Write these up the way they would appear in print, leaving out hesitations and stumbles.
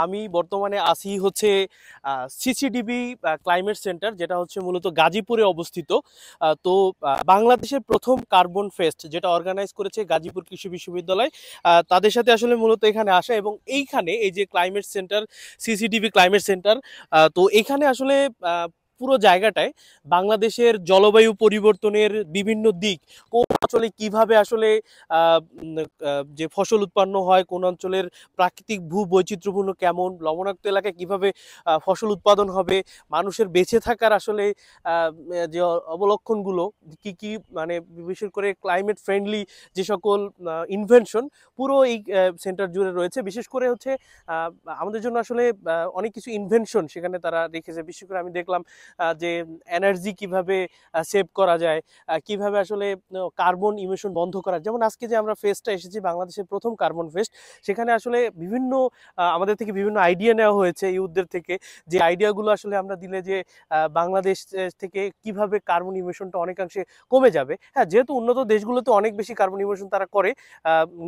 আমি বর্তমানে আছি হচ্ছে সিসিডিবি ক্লাইমেট সেন্টার, যেটা হচ্ছে মূলত গাজীপুরে অবস্থিত। তো বাংলাদেশের প্রথম কার্বন ফেস্ট যেটা অর্গানাইজ করেছে গাজীপুর কৃষি বিশ্ববিদ্যালয়, তাদের সাথে আসলে মূলত এখানে আসা, এবং এইখানে এই যে climate centre, CCDB climate centre, তো এখানে আসলে পুরো জায়গাটায় বাংলাদেশের জলবায়ু পরিবর্তনের বিভিন্ন দিক, কোন অঞ্চলে কিভাবে আসলে যে ফসল উৎপন্ন হয়, কোন অঞ্চলের প্রাকৃতিক ভূ বৈচিত্র্যপূর্ণ কেমন, লবণাক্ত এলাকায় কিভাবে ফসল উৎপাদন হবে, মানুষের বেঁচে থাকার আসলে যে অবলক্ষণগুলো কি কি, মানে বিশেষ করে ক্লাইমেট ফ্রেন্ডলি যে সকল ইনভেনশন পুরো এই সেন্টার জুড়ে রয়েছে। বিশেষ করে হচ্ছে আহ, আমাদের জন্য আসলে অনেক কিছু ইনভেনশন সেখানে তারা রেখেছে। বিশেষ করে আমি দেখলাম যে এনার্জি কিভাবে সেভ করা যায়, কিভাবে আসলে কার্বন ইমিশন বন্ধ করা। যেমন আজকে যে আমরা ফেস্টটা এসেছি, বাংলাদেশের প্রথম কার্বন ফেস্ট, সেখানে আসলে বিভিন্ন আমাদের থেকে বিভিন্ন আইডিয়া নেওয়া হয়েছে ইউথদের থেকে, যে আইডিয়াগুলো আসলে আমরা দিলে যে বাংলাদেশ থেকে কিভাবে কার্বন ইমিশনটা অনেকাংশে কমে যাবে। হ্যাঁ, যেহেতু উন্নত দেশগুলোতে অনেক বেশি কার্বন ইমিশন তারা করে,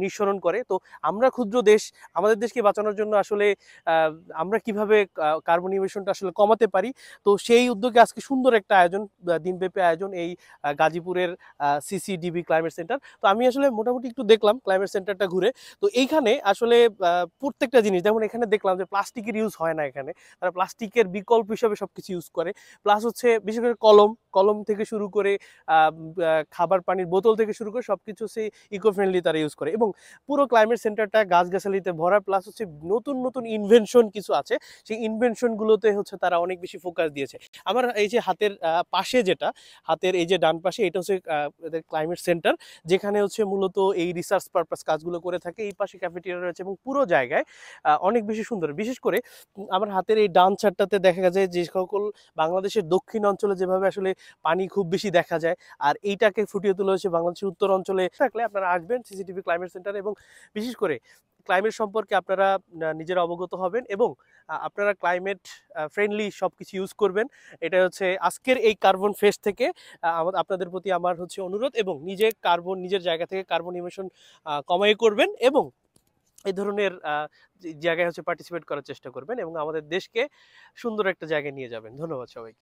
নিঃসরণ করে, তো আমরা ক্ষুদ্র দেশ, আমাদের দেশকে বাঁচানোর জন্য আসলে আহ, আমরা কিভাবে কার্বন ইমিশনটা আসলে কমাতে পারি। তো সেই উদ্যোগে আজকে সুন্দর একটা আয়োজন, দিনব্যাপী আয়োজন এই গাজীপুরের সিসিডিবি ক্লাইমেট সেন্টার। তো আমি আসলে মোটামুটি একটু দেখলাম ক্লাইমেট সেন্টারটা ঘুরে। তো এইখানে আসলে প্রত্যেকটা জিনিস, যেমন এখানে দেখলাম যে প্লাস্টিকের ইউজ হয় না এখানে, তারা প্লাস্টিকের বিকল্প হিসাবে সবকিছু ইউজ করে। প্লাস হচ্ছে বিশেষ করে কলম কলম থেকে শুরু করে খাবার পানির বোতল থেকে শুরু করে সবকিছু সেই ইকো ফ্রেন্ডলি তারা ইউজ করে, এবং পুরো ক্লাইমেট সেন্টারটা গাছগাছালিতে ভরা। প্লাস হচ্ছে নতুন নতুন ইনভেনশন কিছু আছে, সেই ইনভেনশনগুলোতে হচ্ছে তারা অনেক বেশি ফোকাস দিয়েছে। আমার এই যে হাতের পাশে যেটা, হাতের এই যে ডান পাশে, এটা হচ্ছে ক্লাইমেট সেন্টার, যেখানে হচ্ছে মূলত এই রিসার্চ পারপাস কাজগুলো করে থাকে। এই পাশে ক্যাফেটেরিয়া রয়েছে, এবং পুরো জায়গায় অনেক বেশি সুন্দর। বিশেষ করে আমার হাতের এই ডান সাইডটাতে দেখা যায় যে সকল বাংলাদেশের দক্ষিণ অঞ্চলে যেভাবে আসলে পানি খুব বেশি দেখা যায়, আর এইটাকে ফুটিয়ে তোলা হয়েছে বাংলাদেশের উত্তর অঞ্চলে। থাকলে আপনারা আসবেন সিসিটিভি ক্লাইমেট সেন্টার, এবং বিশেষ করে ক্লাইমেট সম্পর্কে আপনারা নিজেরা অবগত হবেন, এবং আপনারা ক্লাইমেট ফ্রেন্ডলি সব কিছু ইউজ করবেন। এটা হচ্ছে আজকের এই কার্বন ফেস্ট থেকে আপনাদের প্রতি আমার হচ্ছে অনুরোধ, এবং নিজের জায়গা থেকে কার্বন ইমিশন কমাই করবেন, এবং এই ধরনের জায়গায় হচ্ছে পার্টিসিপেট করার চেষ্টা করবেন, এবং আমাদের দেশকে সুন্দর একটা জায়গায় নিয়ে যাবেন। ধন্যবাদ সবাইকে।